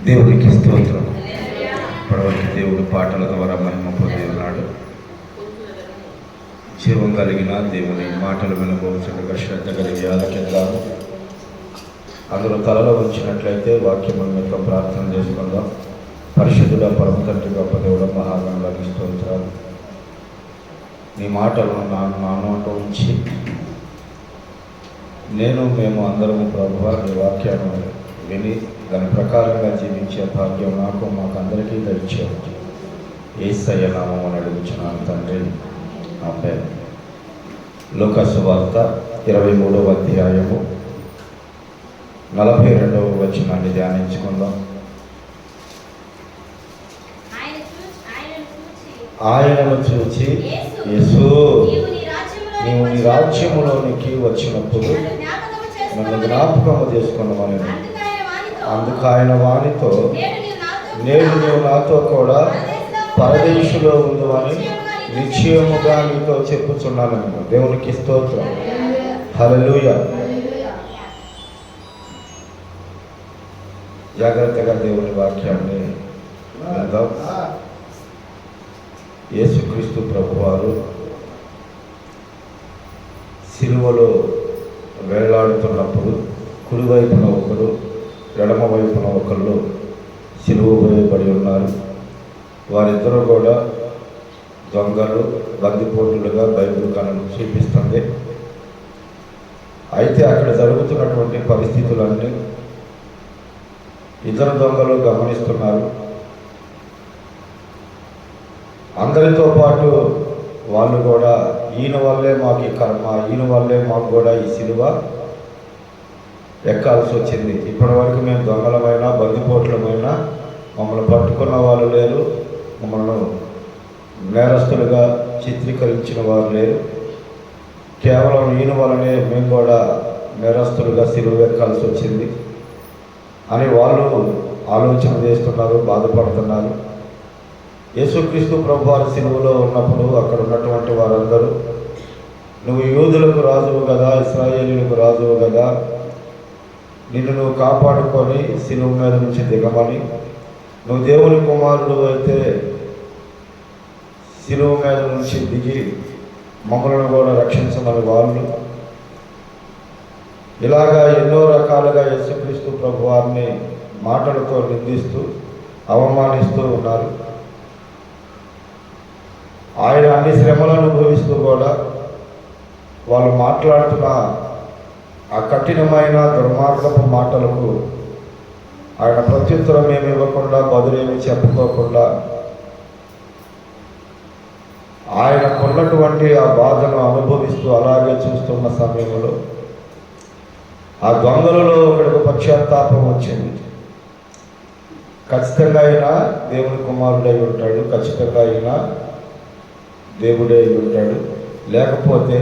దేవునికి స్తోత్రం. ఇప్పటివరకు దేవుడు పాటల ద్వారా మహిమ పొంది ఉన్నాడు. జీవం కలిగిన దేవుని మాటలు వినబోచుండగా శ్రద్ధ కలిగి ఆలకిద్దాము. అందరూ తలలో ఉంచినట్లయితే వాక్యం మీద ప్రార్థన చేసుకుందాం. పరిశుద్ధుడ పరమ తండ్రి గొప్ప దేవుడ మహాగణులకు స్తోత్రాలు. నీ మాటలను నా నోట ఉంచి మేము అందరము ప్రభువా నీ వాక్యాన్ని విని దాని ప్రకారంగా జీవించే భాగ్యం మాకు అందరికీ దయచేయు. యేసయ్య నామమున అడుగుచున్నాను తండ్రి, ఆమేన్. లూకా సువార్త 23వ అధ్యాయము 42వ వచనాన్ని ధ్యానించుకుందాం. ఆయనను చూచి యేసు, నీవు నీ రాజ్యములోనికి వచ్చినప్పుడు నన్ను జ్ఞాపకము చేసుకున్నామని. అందుకు ఆయన వానితో, నేడు నీవు నాతో కూడా పరదేశులో ఉందని నిశ్చయముగా నీతో చెప్పుచున్నాను. దేవునికి స్తోత్రం. హల్లెలూయా. జాగ్రత్తగా దేవుని వాక్యాన్ని విందాం. యేసుక్రీస్తు ప్రభువారు సిలువలో వేలాడుతున్నప్పుడు కుడివైపున ఒకరు, ఎడమ వైపున ఒకళ్ళు సిలువ వేయబడి ఉన్నారు. వారిద్దరూ కూడా దొంగలు, బందిపోటులుగా బైబిల్ కనులు చూపిస్తుంది. అయితే అక్కడ జరుగుతున్నటువంటి పరిస్థితులన్నీ ఇద్దరు దొంగలు గమనిస్తున్నారు. అందరితో పాటు వాళ్ళు కూడా ఈయన వల్లే మాకు ఈ కర్మ, ఈయన వల్లే మాకు కూడా ఈ సిలువ ఎక్కాల్సి వచ్చింది. ఇప్పటి వరకు మేము దొంగలమైనా బందిపోట్లమైనా మమ్మల్ని పట్టుకున్న వాళ్ళు లేరు, మమ్మల్ని నేరస్తులుగా చిత్రీకరించిన వారు లేరు. కేవలం ఈయన వల్లనే మేము కూడా నేరస్తులుగా సిలువ ఎక్కాల్సి వచ్చింది అని వాళ్ళు ఆలోచన చేస్తున్నారు, బాధపడుతున్నారు. యేసుక్రీస్తు ప్రభువారు సిలువలో ఉన్నప్పుడు అక్కడ ఉన్నటువంటి వారందరూ, నువ్వు యూదులకు రాజువు కదా, ఇశ్రాయేలీయులకు రాజువు కదా, నిన్ను నువ్వు కాపాడుకొని సిలువ మీద నుంచి దిగమని, నువ్వు దేవుని కుమారుడు అయితే సిలువ మీద నుంచి దిగి మమ్మల్ని కూడా రక్షించమని వాళ్ళు ఇలాగా ఎన్నో రకాలుగా యేసుక్రీస్తు ప్రభువారిని మాటలతో నిందిస్తూ అవమానిస్తూ ఉన్నారు. ఆయన అన్ని శ్రమలను అనుభవిస్తూ కూడా వాళ్ళు మాట్లాడుతున్న ఆ కఠినమైన దుర్మార్గపు మాటలకు ఆయన ప్రత్యుత్తరం ఏమి ఇవ్వకుండా, బదులేమి చెప్పుకోకుండా ఆయనకున్నటువంటి ఆ బాధను అనుభవిస్తూ అలాగే చూస్తున్న సమయంలో ఆ దొంగలలో ఒకడికి పశ్చాత్తాపం వచ్చింది. ఖచ్చితంగా అయినా దేవుని కుమారుడై ఉంటాడు, ఖచ్చితంగా అయినా దేవుడే ఉంటాడు, లేకపోతే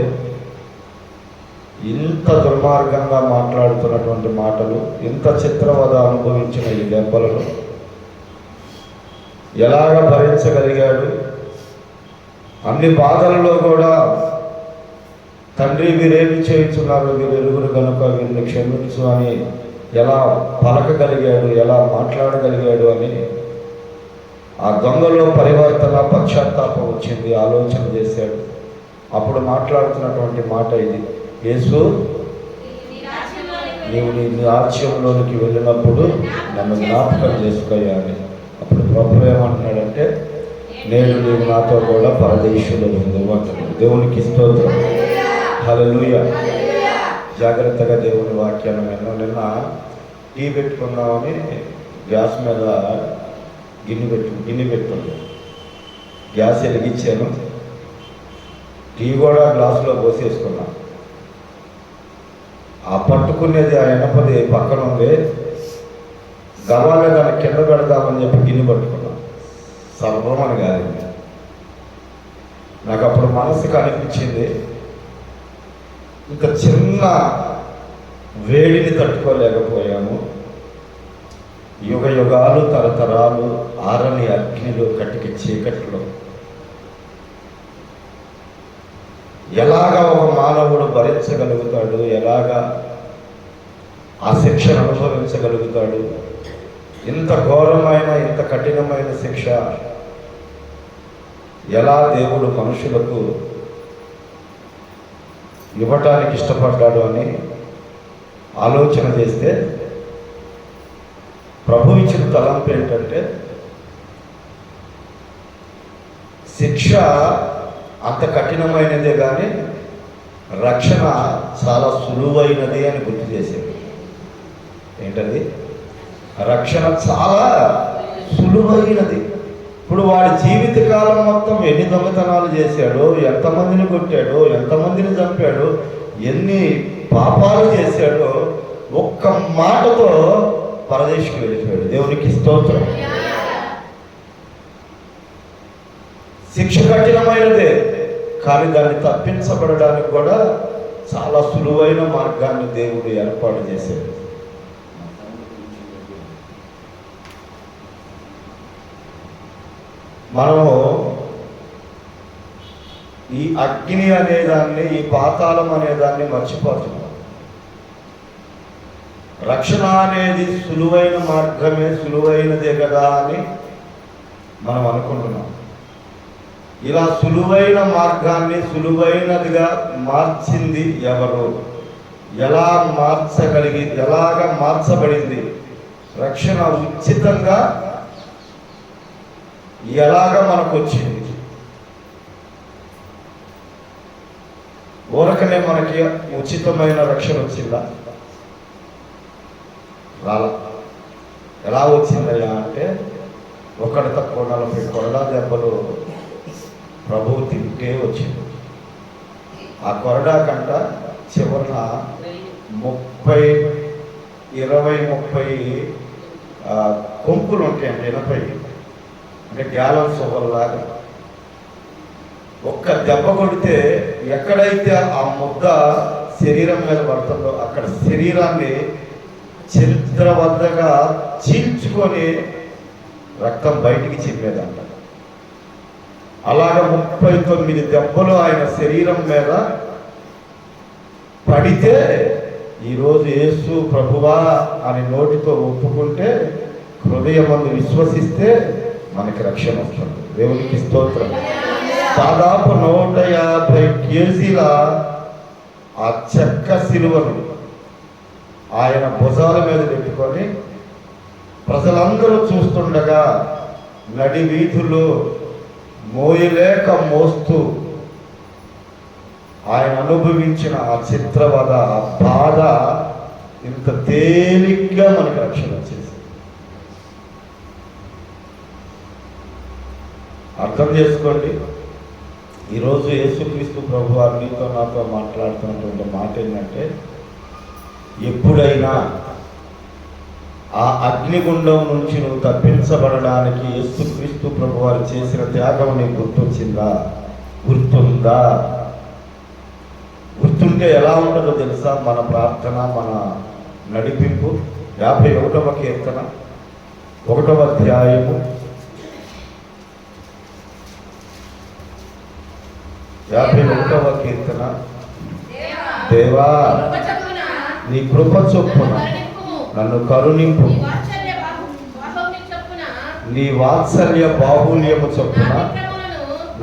ఇంత దుర్మార్గంగా మాట్లాడుతున్నటువంటి మాటలు, ఇంత చిత్రవద అనుభవించిన ఈ దెబ్బలను ఎలాగ భరించగలిగాడు? అన్ని బాధలలో కూడా తండ్రి వీరేమి చేయించున్నారు, వీరు ఎరుగురు కనుక వీరిని క్షమించు అని ఎలా పలకగలిగాడు, ఎలా మాట్లాడగలిగాడు అని ఆ దొంగలో పరివర్తన, పశ్చాత్తాపం వచ్చింది, ఆలోచన చేశాడు. అప్పుడు మాట్లాడుతున్నటువంటి మాట ఇది, యేసు నీవు నీ రాజ్యంలోనికి వెళ్ళినప్పుడు నన్ను జ్ఞాపకం చేసుకోయా అని. అప్పుడు ప్రభువు ఏమంటున్నాడంటే, నేడు నీవు నాతో కూడా పరదేశంలో ఉండు అంటున్నాడు. దేవునికి స్తోత్రం. హల్లెలూయా. జాగ్రత్తగా దేవుని వాక్యాన్ని విన్నాం. నిన్న టీ పెట్టుకున్నామని గ్యాస్ మీద గిన్నె పెట్టుకుంది. గ్యాస్ వెలిగించాను, టీ కూడా గ్లాసులో పోసేసుకున్నా. ఆ పట్టుకునేది ఆ ఎనపది పక్కన ఉంది, గవాగా దాన్ని కింద పెడదామని చెప్పి గిన్నె పట్టుకున్నా. సర్వమని కాదు, నాకు అప్పుడు మనసుకు అనిపించింది, ఇంకా చిన్న వేడిని తట్టుకోలేకపోయాము. యుగ యుగాలు తరతరాలు ఆరని అగ్నిలో కట్టిక చీకట్లో ఎలాగా ఒక మానవుడు భరించగలుగుతాడు, ఎలాగా ఆ శిక్షను అనుభవించగలుగుతాడు? ఇంత ఘోరమైన ఇంత కఠినమైన శిక్ష ఎలా దేవుడు మనుషులకు ఇవ్వటానికి ఇష్టపడ్డాడు అని ఆలోచన చేస్తే ప్రభు ఇచ్చిన తలంపు ఏంటంటే శిక్ష అంత కఠినమైనదే కానీ రక్షణ చాలా సులువైనది అని గుర్తు చేసేది. ఏంటది? రక్షణ చాలా సులువైనది. ఇప్పుడు వాడి జీవితకాలం మొత్తం ఎన్ని దొంగతనాలు చేశాడో, ఎంతమందిని కొట్టాడో, ఎంతమందిని చంపాడో, ఎన్ని పాపాలు చేశాడో ఒక్క మాటతో పరదేశికి వెళ్ళిపోయాడు. దేవునికి స్తోత్రం. శిక్ష కఠినమైనదే కానీ దాన్ని తప్పించబడడానికి కూడా చాలా సులువైన మార్గాన్ని దేవుడు ఏర్పాటు చేశాడు. మనము ఈ అగ్ని అనేదాన్ని, ఈ పాతాళం అనేదాన్ని మర్చిపోతున్నాం. రక్షణ అనేది సులువైన మార్గమే, సులువైనదే కదా అని మనం అనుకుంటున్నాం. ఇలా సులువైన మార్గాన్ని సులువైనదిగా మార్చింది ఎవరు? ఎలాగ మార్చబడింది? రక్షణ ఉచితంగా ఎలాగ మనకు వచ్చింది? ఊరకనే మనకి ఉచితమైన రక్షణ వచ్చిందా? రాలా. ఎలా వచ్చిందయ్యా అంటే, ఒకటి తక్కువ 40 కొరడా దెబ్బలు ప్రభువు తింటే వచ్చింది. ఆ కొరడా కంట చివరన 20-30 కొంపులు ఉంటాయండి, 80 అంటే గ్యాలన్స్ ఒకలాగా. ఒక్క దెబ్బ కొడితే ఎక్కడైతే ఆ ముద్ద శరీరం మీద పడుతుందో అక్కడ శరీరాన్ని చరిత్రబద్ధంగా చీల్చుకొని రక్తం బయటికి చిమ్మేదంట. అలాగ 39 దెబ్బలు ఆయన శరీరం మీద పడితే ఈరోజు యేసు ప్రభువా అని నోటితో ఒప్పుకుంటే, హృదయమందు విశ్వసిస్తే మనకి రక్షణ వస్తుంది. దేవునికి స్తోత్రం. దాదాపు 150 కేజీల ఆ చెక్క సిలువను ఆయన భుజాల మీద పెట్టుకొని ప్రజలందరూ చూస్తుండగా నడి వీధుల్లో మోయలేక మోస్తూ ఆయన అనుభవించిన ఆ చిత్రవద, ఆ బాధ ఇంత తేలిగ్గా మనకు రక్షణ వచ్చేసి. అర్థం చేసుకోండి. ఈరోజు యేసుక్రీస్తు ప్రభు నీతో నాతో మాట్లాడుతున్నటువంటి మాట ఏంటంటే, ఎప్పుడైనా ఆ అగ్నిగుండం నుంచి నువ్వు తప్పించబడడానికి యేసుక్రీస్తు ప్రభు వారు చేసిన త్యాగం నీకు గుర్తొచ్చిందా? గుర్తుందా? గుర్తుంటే ఎలా ఉంటుందో తెలుసా? మన ప్రార్థన, మన నడిపింపు. 51వ కీర్తన 1వ అధ్యాయము 51వ కీర్తన. దేవా, నీ కృప చొప్పున నన్ను కరుణింపు, నీ వాత్సల్య బాహుల్యము చొప్పున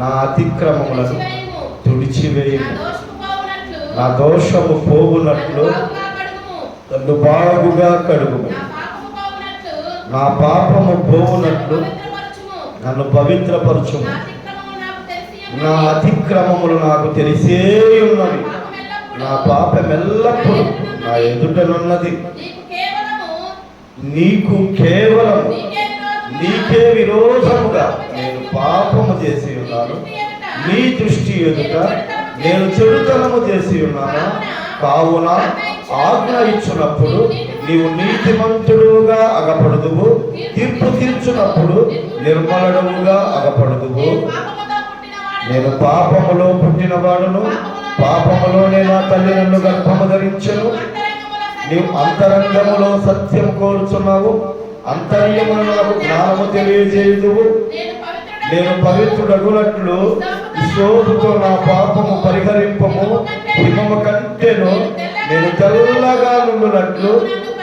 నా అతిక్రమములను తుడిచివేయము, నా దోషము పోవునట్లు నన్ను బాగుగా కడుగుము, నా పాపము పోవునట్లు నన్ను పవిత్రపరచుము. నా అతిక్రమములు నాకు తెలిసే ఉన్నవి, నా పాపమెల్లప్పుడు నా ఎదుటనున్నది. నీకు కేవలము నీకే విరోధముగా నేను పాపము చేసి ఉన్నాను, నీ దృష్టి ఎదుట నేను చెడుతనము చేసి ఉన్నాను. కావున ఆజ్ఞ ఇచ్చినప్పుడు నీవు నీతిమంతుడుగా అగపడుదువు, తీర్పు తీర్చున్నప్పుడు నిర్మలుడుగా అగపడుదువు. నేను పాపములో పుట్టినవాడును, పాపములోనే నా తల్లి నన్ను గర్భము ధరించెను. నీవు అంతరంగములో సత్యం కోరుచున్నావు, అంతర్యమును నాకు జ్ఞానము తెలియజేయుదువు. నేను పవిత్రుడగునట్లు శోభతో నా పాపము పరిహరింపము. హిమము కంటేను నేను తెల్లగా నుండునట్లు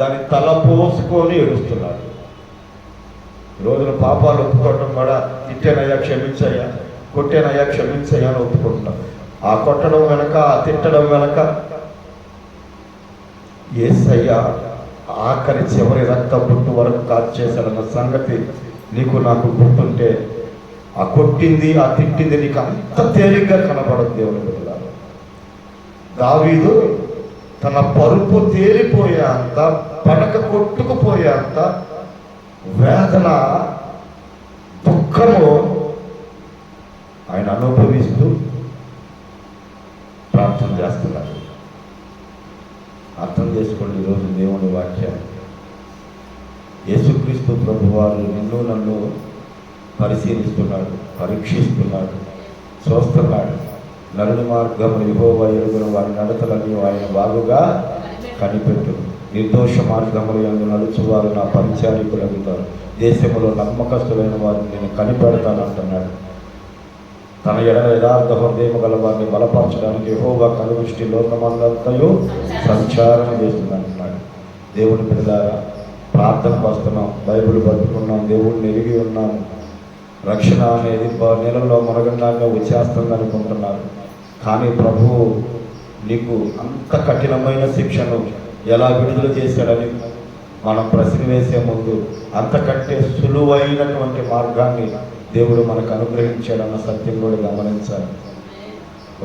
దాన్ని తలపోసుకొని ఏడుస్తున్నాడు. ఈ రోజున పాపాలు ఒప్పుకోవటం కూడా తిట్టేనయ్యా క్షమించయ్యా, కొట్టేనయ్యా క్షమించయ్యా అని ఒప్పుకుంటున్నాం. ఆ కొట్టడం వెనక, ఆ తిట్టడం వెనక యేసయ్య ఆఖరి చివరి రక్త బొట్టు వరకు కార్చేశాడన్న సంగతి నీకు నాకు గుర్తుంటే, ఆ కొట్టింది, ఆ తిట్టింది నీకు అంత తేలిగ్గా కనబడదు. దేవుని బిడ్డలారా, దావీదు తన పరుపు తేలిపోయే అంత, పడక కొట్టుకుపోయే అంత వేదన, దుఃఖము ఆయన అనుభవిస్తూ ప్రార్థన చేస్తున్నారు. అర్థం చేసుకోండి ఈరోజు దేవుని వాక్యాన్ని. యేసుక్రీస్తు ప్రభువారు నిన్ను నన్ను పరిశీలిస్తున్నాడు, పరీక్షిస్తున్నాడు, చూస్తున్నాడు. నరుని మార్గము యెహోవా ఎరుగున వారి నడతలని ఆయన బాగుగా కనిపెట్టు. నిర్దోష మార్గములు యందు నడుచువారు నా పరిచారికులు అడుగుతారు. దేశంలో నమ్మకస్తులైన వారిని నేను కనిపెడతానంటున్నాడు. తన ఎడల యథార్థ హృదయము గల వారిని బలపరచడానికి యెహోవా కనుదృష్టి లోకమందంతయు సంచారం చేస్తుందంటున్నాడు. దేవుని బిడ్డలారా, ప్రార్థనకు వస్తున్నాం, బైబిల్ పట్టుకున్నాం, దేవుడిని ఎరిగి ఉన్నాము. రక్షణ అనేది నీళ్ళలో మునగంగానే వచ్చేస్తుంది అనుకుంటున్నారు. కానీ ప్రభువు నీకు అంత కఠినమైన శిక్షను ఎలా విడుదల చేశాడని మనం ప్రశ్న వేసే ముందు అంతకంటే సులువైనటువంటి మార్గాన్ని దేవుడు మనకు అనుగ్రహించాడన్న సత్యం కూడా గమనించాలి.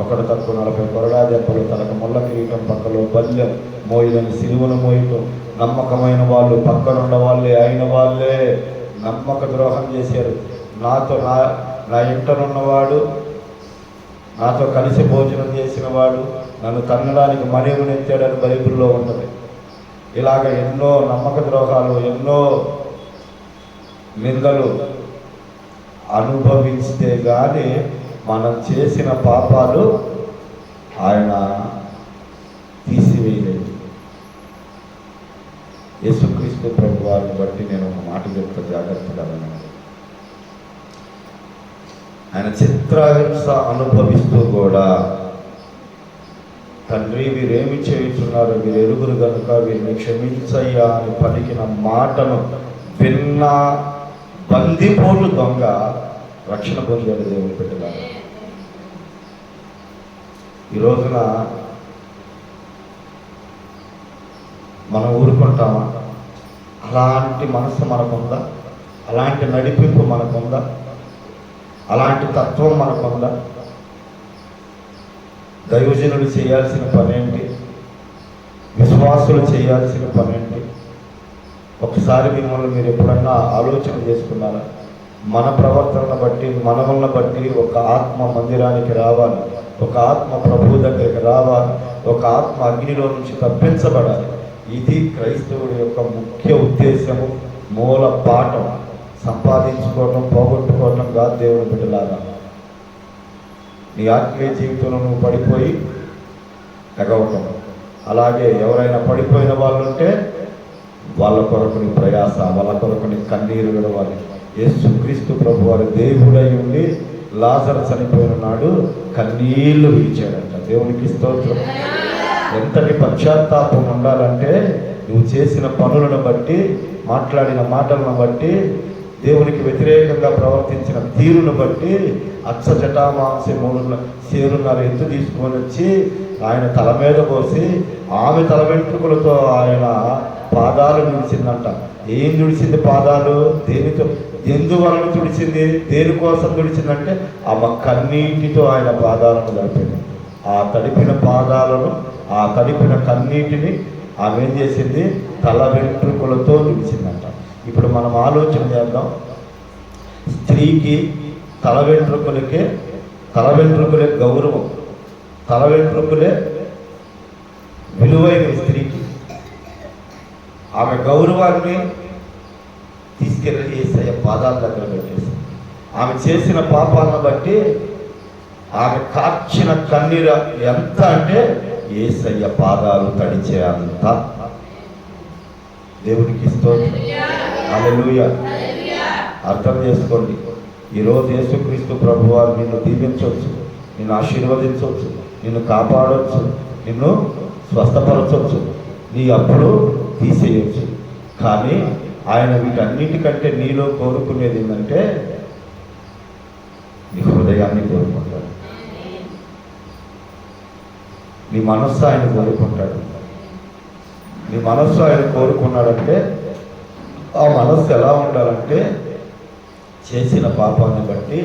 ఒకడు తక్కువ 40 కొరడా దెబ్బలు, తనకు ముళ్ళ కిరీటం, పక్కలో బల్యం మోయలని సిలువను మోయటం. నమ్మకమైన వాళ్ళు, పక్కనున్న వాళ్ళే అయిన వాళ్ళే నమ్మక ద్రోహం చేశారు. నాతో నా ఇంటనున్నవాడు, నాతో కలిసి భోజనం చేసిన వాడు నన్ను తన్నడానికి మణిమునెత్తాడని బైబిల్లో ఉంటుంది. ఇలాగ ఎన్నో నమ్మక ద్రోహాలు, ఎన్నో నిందలు అనుభవిస్తే కానీ మనం చేసిన పాపాలు ఆయన తీసివేయలేదు. యేసుక్రీస్తు ప్రభు వారిని బట్టి నేను ఒక మాట చెప్తా, జాగ్రత్తగా వినండి. ఆయన చిత్రహింస అనుభవిస్తూ కూడా, తండ్రి వీరేమి చేయుచున్నారు, వీరు ఎరుగురు కనుక వీరిని క్షమించయ్యా అని పలికిన మాటను విన్న బందిపోటు దొంగ రక్షణ పొందాడు. దేవుని బిడ్డలారా, ఈ రోజున మనం ఊరుకుంటామా? అలాంటి మనసు మనకుందా? అలాంటి నడిపింపు మనకుందా? అలాంటి తత్వం మనకుందా? దైవజనులు చేయాల్సిన పనేంటి? విశ్వాసులు చేయాల్సిన పనేంటి? ఒకసారి మిమ్మల్ని మీరు ఎప్పుడన్నా ఆలోచన చేసుకున్నారా? మన ప్రవర్తనను బట్టి, మనములను బట్టి ఒక ఆత్మ మందిరానికి రావాలి, ఒక ఆత్మ ప్రభు దగ్గరికి రావాలి, ఒక ఆత్మ అగ్నిలో నుంచి తప్పించబడాలి. ఇది క్రైస్తవుడి యొక్క ముఖ్య ఉద్దేశము, మూల పాఠం. సంపాదించుకోవటం, పోగొట్టుకోవటం కాదు. దేవుని బిడ్డలారా, నీ ఆత్మీయ జీవితంలో నువ్వు పడిపోయి ఎగవటం, అలాగే ఎవరైనా పడిపోయిన వాళ్ళు ఉంటే వాళ్ళ కొరకు నీ ప్రయాస, వాళ్ళ కొరకు నీ కన్నీరు విడవాలి. యేసుక్రీస్తు ప్రభు వారి దేవుడై ఉండి లాజరు చనిపోయిన నాడు కన్నీళ్లు విడిచాడంట. దేవునికి స్తోత్రం. ఎంతటి పశ్చాత్తాపం ఉండాలంటే, నువ్వు చేసిన పనులను బట్టి, మాట్లాడిన మాటలను బట్టి, దేవునికి వ్యతిరేకంగా ప్రవర్తించిన తీరును బట్టి అచ్చజటామాంసి 3.5 ఎత్తు తీసుకొని వచ్చి ఆయన తల మీద పోసి ఆమె తల వెంట్రుకలతో ఆయన పాదాలు తుడిచిందంట. ఏం తుడిచింది పాదాలు? దేనితో, ఎందువలన తుడిచింది, దేనికోసం తుడిచిందంటే ఆమె కన్నీటితో ఆయన పాదాలను తడిపింది. ఆ తడిపిన పాదాలను, ఆ తడిపిన కన్నీటిని ఆమె ఏం చేసింది? తల వెంట్రుకలతో తుడిచిందంట. ఇప్పుడు మనం ఆలోచన చేద్దాం. స్త్రీకి తల వెంట్రుకలే గౌరవం, తల వెంట్రుకలే విలువైన స్త్రీకి. ఆమె గౌరవాన్ని తీసుకెళ్ళి యేసయ్య పాదాల దగ్గర పెట్టేసి, ఆమె చేసిన పాపాలను బట్టి ఆమె కార్చిన కన్నీరు ఎంత అంటే యేసయ్య పాదాలు తడిచే అంత. దేవునికి స్తోత్రం. హల్లెలూయా. అర్థం చేసుకోండి. ఈరోజు యేసుక్రీస్తు ప్రభువారు నిన్ను దీవించవచ్చు, నిన్ను ఆశీర్వదించవచ్చు, నిన్ను కాపాడవచ్చు, నిన్ను స్వస్థపరచవచ్చు, నీ అప్పులు తీసేయచ్చు. కానీ ఆయన వీటన్నిటికంటే నీలో కోరుకునేది ఏంటంటే నీ హృదయాన్ని కోరుకుంటాడు, నీ మనస్సు ఆయన కోరుకుంటాడు. నీ మనస్సు ఆయన కోరుకున్నాడంటే ఆ మనస్సు ఎలా ఉండాలంటే చేసిన పాపాన్ని బట్టి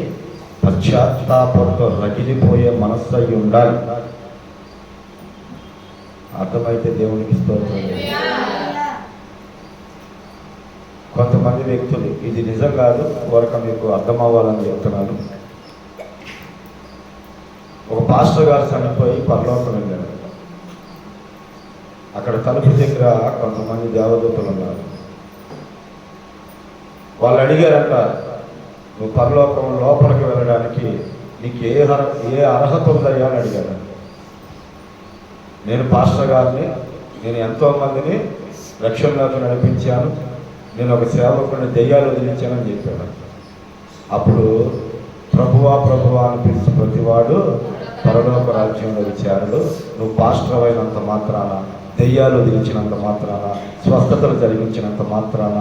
పశ్చాత్తాపంతో రగిలిపోయే మనస్సు అయి ఉండాలి. అర్థమైతే దేవునికి స్తోత్రం. కొంతమంది వ్యక్తులు, ఇది నిజం కాదు, వరకు మీకు అర్థం అవ్వాలని చెప్తున్నాను. ఒక పాస్టర్ గారు చనిపోయి పరలోకం వెళ్ళారు. అక్కడ తలుపు దగ్గర కొంతమంది దేవదూతలు ఉన్నారు. వాళ్ళు అడిగారంట, నువ్వు పరలోకం లోపలికి వెళ్ళడానికి నీకు ఏ అర్హత ఉందయ్యా అని అడిగారు. నేను పాస్టర్ గారిని, నేను ఎంతోమందిని రక్షణలోకి నడిపించాను, నేను ఒక సేవకుడిని దెయ్యాలు వదిలించానని చెప్పాను. అప్పుడు ప్రభువా ప్రభువా అని పిలిచి ప్రతివాడు పరలోక రాజ్యంలో విచారుడు. నువ్వు పాస్టర్ అయినంత మాత్రాన, దెయ్యాలు వదిలించినంత మాత్రాన, స్వస్థతలు జరిగించినంత మాత్రాన,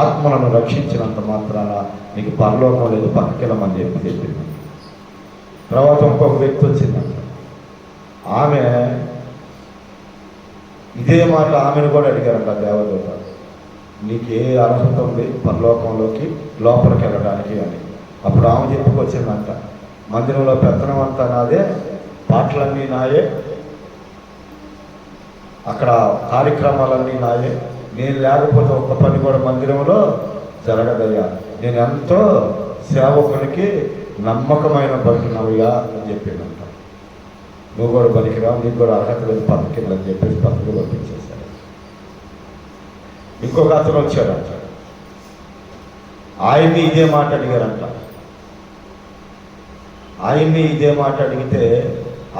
ఆత్మలను రక్షించినంత మాత్రాన నీకు పరలోకం లేదు, పక్కకెళ్ళమని చెప్పింది. తర్వాత ఇంకొక వ్యక్తి వచ్చిందంట. ఆమె ఇదే మాట ఆమెను కూడా అడిగారంట దేవదూత, నీకు ఏ అర్హత ఉంది పరలోకంలోకి లోపలికి వెళ్ళడానికి అని. అప్పుడు ఆమె చెప్పుకొచ్చిందంట, మందిరంలో పెత్తనం అంతా నాదే, పాటలన్నీ నాయే, అక్కడ కార్యక్రమాలన్నీ నాయే, నేను లేకపోతే ఒక్క పని కూడా మందిరంలో జరగదయ్యా, నేను ఎంతో సేవకునికి నమ్మకమైన బతుకున్నావుగా అని చెప్పిందంట. నువ్వు కూడా పనికిరావు, నీకు కూడా అర్హత లేదు, పక్కకిళ్ళని చెప్పేసి పక్కకు పంపించేశాడు. ఇంకొక అతను వచ్చాడంట, ఆయన్ని ఇదే మాట అడిగారంట. ఆయన్ని ఇదే మాట అడిగితే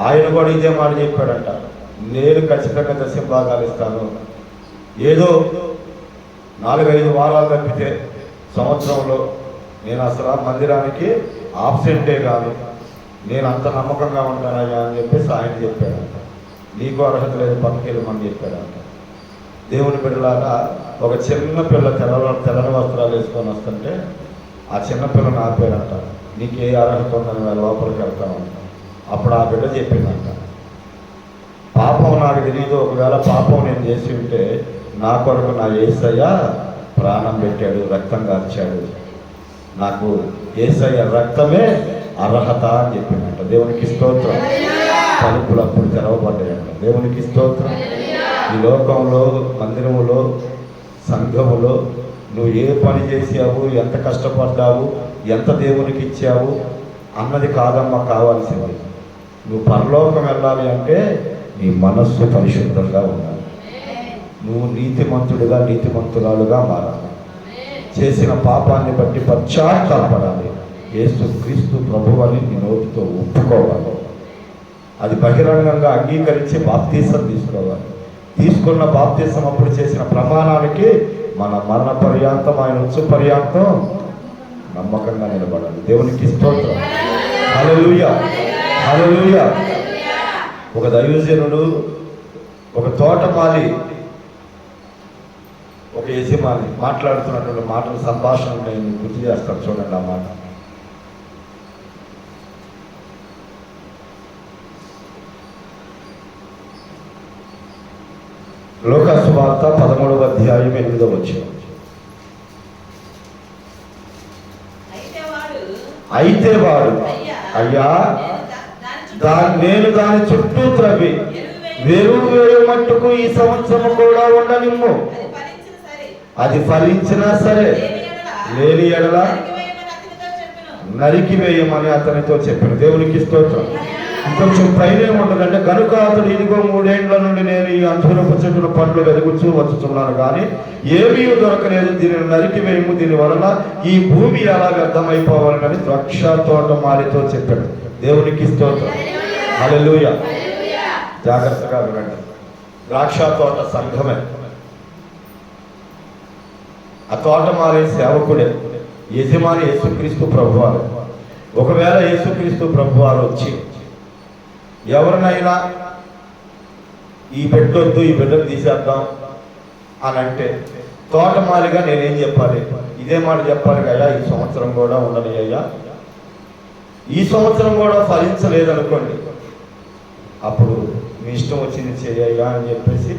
ఆయన కూడా ఇదే మాట చెప్పాడంట, నేను ఖచ్చితంగా దశంభాగాలు ఇస్తాను, ఏదో 4-5 వారాలు తప్పితే సంవత్సరంలో నేను అసలు మందిరానికి ఆబ్సెంటే కాదు, నేను అంత నమ్మకంగా ఉంటానయ్యా అని చెప్పేసి ఆయన చెప్పాడంట. నీకు అర్హత లేదు, పక్కకెళ్ళమని చెప్పాడంట. దేవుని బిడ్డలాగా ఒక చిన్న పిల్ల తెల్లని వస్త్రాలు వేసుకొని వస్తుంటే ఆ చిన్నపిల్లని ఆపాడంట, నీకు ఏ అర్హత ఉందని లోపలికి వెళ్తామంట. అప్పుడు ఆ బిడ్డ చెప్పిందంట, పాపం నాకు తెలియదు, ఒకవేళ పాపం నేను చేసి ఉంటే నా కొరకు నా యేసయ్య ప్రాణం పెట్టాడు, రక్తం కార్చాడు, నాకు యేసయ్య రక్తమే అర్హత అని చెప్పిందంట. దేవునికి స్తోత్రం. తలుపులు అప్పుడు తెరవబడ్డాయంట. దేవునికి స్తోత్రం. ఈ లోకంలో, మందిరములో, సంఘములో నువ్వు ఏ పని చేసావు, ఎంత కష్టపడ్డావు, ఎంత దేవునికి ఇచ్చావు అన్నది కాదమ్మా కావాల్సింది. నువ్వు పరలోకం వెళ్ళాలి అంటే నీ మనస్సు పరిశుద్ధంగా ఉండాలి, నువ్వు నీతిమంతుడిగా నీతిమంతురాలుగా మారాలి, చేసిన పాపాన్ని బట్టి పశ్చాత్తాపడాలి, యేసుక్రీస్తు ప్రభువని నీ నోటితో ఒప్పుకోవాలి, అది బహిరంగంగా అంగీకరించి బాప్తీసం తీసుకోవాలి. తీసుకున్న బాప్తీసం అప్పుడు చేసిన ప్రమాణానికి మన మరణ పర్యాంతం, ఆయన వచ్చు పర్యాంతం నమ్మకంగా నిలబడాలి. దేవునికి స్తోత్రం. హల్లెలూయా, హల్లెలూయా. ఒక దైవజనుడు, ఒక తోటమాలి, ఒక యజమాని మాట్లాడుతున్నటువంటి మాటలు, సంభాషణ నేను గుర్తు చేస్తాను, చూడండి ఆ మాట. లోకాసు వార్త 13వ అధ్యాయం 8వ వచనం. అయితే వాడు అయ్యా నేను దాని చుట్టూ త్రవ్వి వెరువు వేయమట్టుకు ఈ సంవత్సరం కూడా ఉండనిమ్ము, అది ఫలించినా సరే లేని ఎడల నరికి వేయమని అతనితో చెప్పాను. దేవునికి స్తోత్రం. ఇంకొంచెం పైన ఏముంటుందంటే, కనుక అతడు ఇదిగో 3 ఏండ్ల నుండి నేను ఈ అంజూరపు చెట్టును పండ్లు వెలుగుచూ వచ్చుతున్నాను, కానీ ఏమీ దొరకలేదు, దీనిని నరికి వేయము, దీని వలన ఈ భూమి ఎలా వ్యర్థమైపోవాలని ద్రాక్ష తోట మాలితో చెప్పాడు. దేవునికి స్తోత్రం. హల్లెలూయా. జాగ్రత్తగా వినండి. ద్రాక్ష తోట సంఘమే, ఆ తోట మారే సేవకుడే, యజమాని యేసుక్రీస్తు ప్రభువారు. ఒకవేళ యేసుక్రీస్తు ప్రభువారు వచ్చి ఎవరినైనా ఈ బిడ్డొద్దు, ఈ బిడ్డను తీసేద్దాం అని అంటే తోటమాలిగా నేనేం చెప్పాలి? ఇదే మాట చెప్పాలి అయ్యా, ఈ సంవత్సరం కూడా ఉండని అయ్యా, ఈ సంవత్సరం కూడా ఫలించలేదనుకోండి, అప్పుడు మీ ఇష్టం వచ్చింది చేయయ్యా అని చెప్పేసి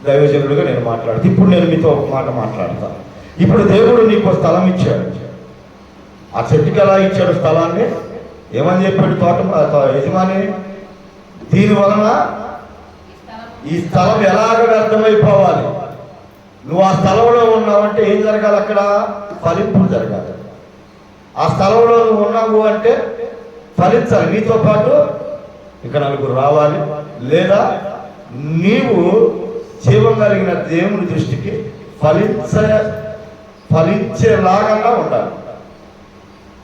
దైవజనుడిగా నేను మాట్లాడుతాను. ఇప్పుడు నేను మీతో ఒక మాట మాట్లాడతాను. ఇప్పుడు దేవుడు నీకు స్థలం ఇచ్చాడు. ఆ చెట్టుకి ఎలా ఇచ్చాడు స్థలాన్ని? ఏమని చెప్పాడు యజమాని? దీని వలన ఈ స్థలం ఎలాగ వ్యర్థమైపోవాలి, నువ్వు ఆ స్థలంలో ఉన్నావంటే ఏం జరగాలి? అక్కడ ఫలింపులు జరగాలి. ఆ స్థలంలో నువ్వు ఉన్నావు అంటే ఫలించాలి. నీతో పాటు ఇంకా నలుగురు రావాలి, లేదా నీవు జీవం కలిగిన దేవుని దృష్టికి ఫలించేలాగా ఉండాలి.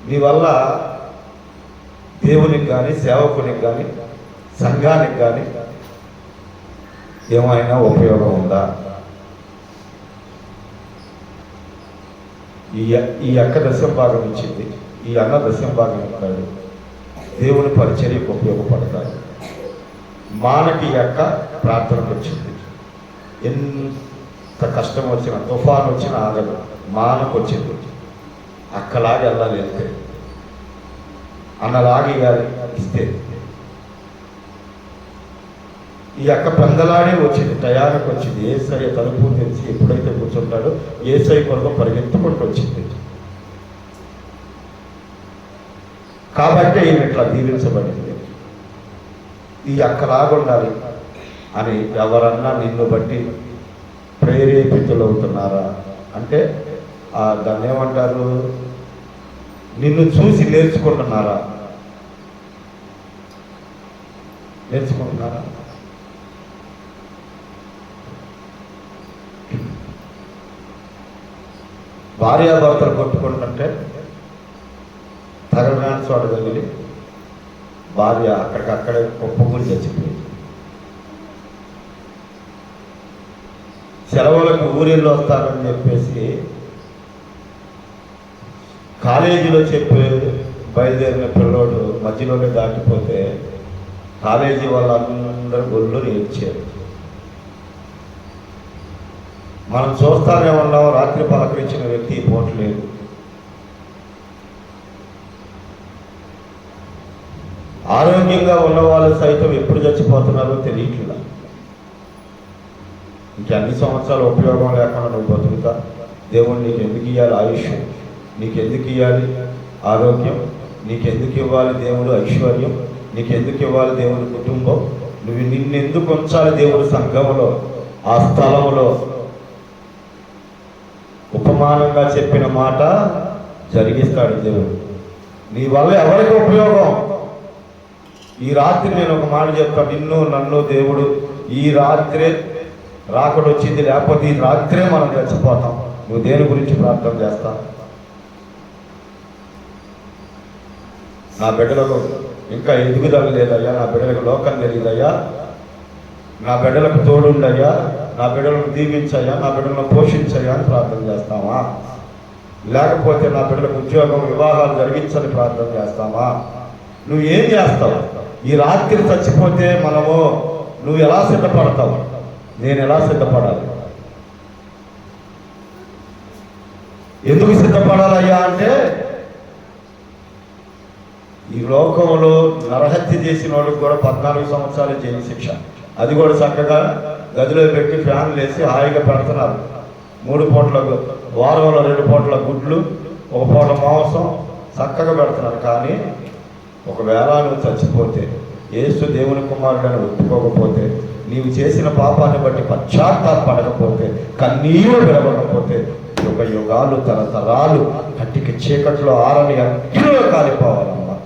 నీ వల్ల దేవునికి కానీ, సేవకునికి కానీ, సంఘానికి కానీ ఏమైనా ఉపయోగం ఉందా? ఈ అక్క దశం భాగం ఇచ్చింది, ఈ అన్న దశం భాగం ఇస్తాడు, దేవుని పరిచర్యకు ఉపయోగపడతాడు. మానకి ఈ అక్క ప్రార్థనకు వచ్చింది. ఎంత కష్టం వచ్చినా, తుఫాను వచ్చినా ఆగదు. మానకు వచ్చింది. అక్కలాగా వెళ్ళాలి, వెళ్తే అన్నలాగి ఇస్తే ఈ అక్క పెందలాడే వచ్చింది, టయానికి వచ్చింది. ఏసయ్య తలుపు తెరిచి ఎప్పుడైతే కూర్చుంటాడో ఏసయ్య కొరకు పరిగెత్తుకుంటూ వచ్చింది. కాబట్టి ఈయన ఇట్లా దీవించబడింది. ఈ అక్కలాగుండాలి అని ఎవరన్నా నిన్ను బట్టి ప్రేరేపితులవుతున్నారా అంటే దాన్ని ఏమంటారు? నిన్ను చూసి నేర్చుకుంటున్నారా? భార్యాభర్తలు కొట్టుకుంటుంటే తగలరాని చోట తగిలి భార్య అక్కడికక్కడే ఒప్పుకుని చచ్చిపోయింది. సెలవులకు ఊరిలో వస్తారని చెప్పేసి కాలేజీలో చెప్పే బయలుదేరిన పిల్లోడు మధ్యలోనే దాటిపోతే కాలేజీ వాళ్ళందరూ గొల్లు ఏడ్చారు. మనం చూస్తానే ఉన్నాం, రాత్రి పలకరించిన వ్యక్తి పోవట్లేదు. ఆరోగ్యంగా ఉన్న వాళ్ళు సైతం ఎప్పుడు చచ్చిపోతున్నారో తెలియట్లేదు. ఇంకన్ని సంవత్సరాలు ఉపయోగం లేకుండా నువ్వు బతుకుతా? దేవుడు నీకు ఎందుకు ఇవ్వాలి ఆయుష్? నీకు ఎందుకు ఇవ్వాలి ఆరోగ్యం? నీకు ఎందుకు ఇవ్వాలి దేవుడు ఐశ్వర్యం? నీకు ఎందుకు ఇవ్వాలి దేవుడి కుటుంబం? నువ్వు నిన్నెందుకు ఉంచాలి దేవుడు సంఘంలో, ఆ స్థలంలో? ఉపమానంగా చెప్పిన మాట జరిగిస్తాడు దేవుడు. నీ వల్ల ఎవరికి ఉపయోగం? ఈ రాత్రి నేను ఒక మాట చెప్తాను, నిన్ను నన్ను దేవుడు ఈ రాత్రే రాకడ వచ్చింది, లేకపోతే ఈ రాత్రే మనం చచ్చిపోతాం. నువ్వు దేని గురించి ప్రార్థన చేస్తా? నా బిడ్డలకు ఇంకా ఎదుగుదల లేదయ్యా, నా బిడ్డలకు లోకం తెలియదయ్యా, నా బిడ్డలకు తోడుండయ్యా, నా బిడ్డలను దీవించయ్యా, నా బిడ్డలను పోషించయ్యా అని ప్రార్థన చేస్తామా? లేకపోతే నా బిడ్డలకు ఉద్యోగం, వివాహాలు జరిగించని ప్రార్థన చేస్తామా? నువ్వు ఏం చేస్తావు? ఈ రాత్రి చచ్చిపోతే నువ్వు ఎలా సిద్ధపడతావు? నేను ఎలా సిద్ధపడాలి? ఎందుకు సిద్ధపడాలయ్యా అంటే, ఈ లోకంలో నరహత్య చేసిన వాళ్ళకి కూడా 14 సంవత్సరాలు జైలు శిక్ష. అది కూడా చక్కగా గదిలో పెట్టి ఫ్యాన్లు వేసి హాయిగా పెడుతున్నారు. 3 పూట్ల వారంలో 2 పూట్ల గుడ్లు, 1 పూట మాంసం చక్కగా పెడుతున్నారు. కానీ ఒకవేళ నువ్వు చచ్చిపోతే, యేసు దేవుని కుమారుడని ఒప్పుకోకపోతే, నీవు చేసిన పాపాన్ని బట్టి పశ్చాత్తాపడకపోతే, కన్నీరు విడవకపోతే, యుగాలు తరతరాలు కట్టికి చీకట్లో ఆరని అగ్నిలో కాలిపోవాలమ్మా.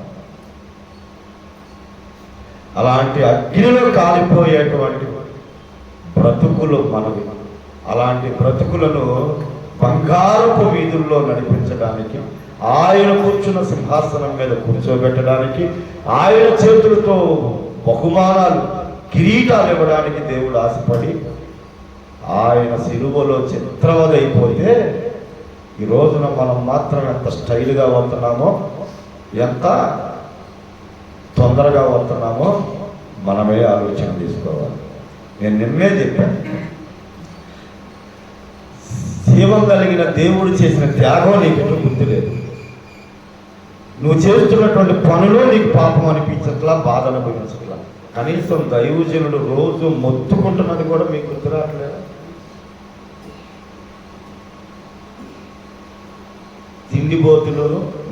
అలాంటి అగ్నిలో కాలిపోయేటువంటి బ్రతుకులు మనవి. అలాంటి బ్రతుకులను బంగారపు వీధుల్లో నడిపించడానికి, ఆయన కూర్చున్న సింహాసనం మీద కూర్చోబెట్టడానికి, ఆయన చేతులతో బహుమానాలు, కిరీటాలు ఇవ్వడానికి దేవుడు ఆశపడి ఆయన సిలువలో చిత్రవదైపోతే, ఈ రోజున మనం మాత్రం ఎంత స్టైల్గా వస్తున్నామో, ఎంత తొందరగా వస్తున్నామో మనమే ఆలోచన తీసుకోవాలి. నేను నిన్నే చెప్పాను, జీవం కలిగిన దేవుడు చేసిన త్యాగం నీకు ఎటు గుర్తులేదు. నువ్వు చేస్తున్నటువంటి పనులు నీకు పాపం అనిపించట్లా, బాధ అనిపించట్లా. కనీసం దైవజనుడు రోజు మొత్తుకుంటున్నది కూడా మీకు గుర్తు రావట్లేదా? తిండిబోతులు,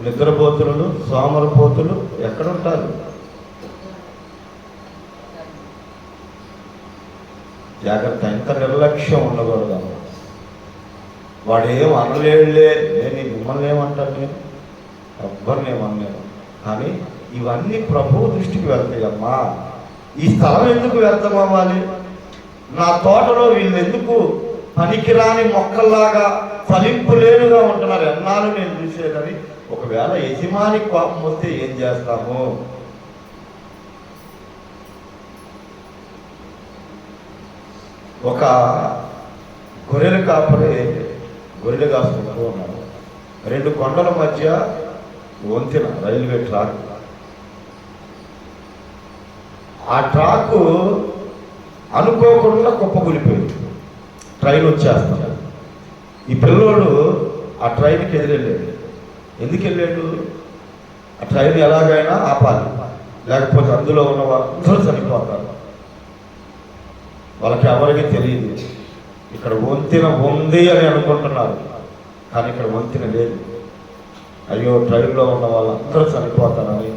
నిద్రపోతులు, సోమరపోతులు ఎక్కడుంటారు? జాగ్రత్త, ఎంత నిర్లక్ష్యం ఉండకూడదు. వాడు ఏం అనలేడులే, నేను మిమ్మల్ని ఏమంటాను, నేను ఎవ్వరిని ఏమన్నాను. కానీ ఇవన్నీ ప్రభువు దృష్టికి వెళ్తాయి. అమ్మా, ఈ స్థలం ఎందుకు వ్యర్థం అవ్వాలి? నా తోటలో వీళ్ళు ఎందుకు పనికిరాని మొక్కల్లాగా ఫలింపులేనుగా ఉంటున్నారు? ఎన్నాళ్ళు నేను చూసేదని. ఒకవేళ యజమాని కోపం వస్తే ఏం చేస్తాము? ఒక గొర్రెల కాపరి గొర్రెలు కాసుకుంటూ ఉన్నాడు. 2 కొండల మధ్య వంతెన, రైల్వే ట్రాక్. ఆ ట్రాకు అనుకోకుండా కుప్పకూలిపోయింది. ట్రైన్ వచ్చేస్తాడు. ఈ పిల్లోడు ఆ ట్రైన్కి ఎదురెళ్ళాడు. ఎందుకు వెళ్ళాడు? ఆ ట్రైన్ ఎలాగైనా ఆపాలి, లేకపోతే అందులో ఉన్న వాళ్ళందరూ చనిపోతారు. వాళ్ళకి ఎవరికి తెలియదు. ఇక్కడ వంతెన ఉంది అని అనుకుంటున్నారు, కానీ ఇక్కడ వంతెన లేదు. అయ్యో, ట్రైన్లో ఉన్న వాళ్ళందరూ చనిపోతారని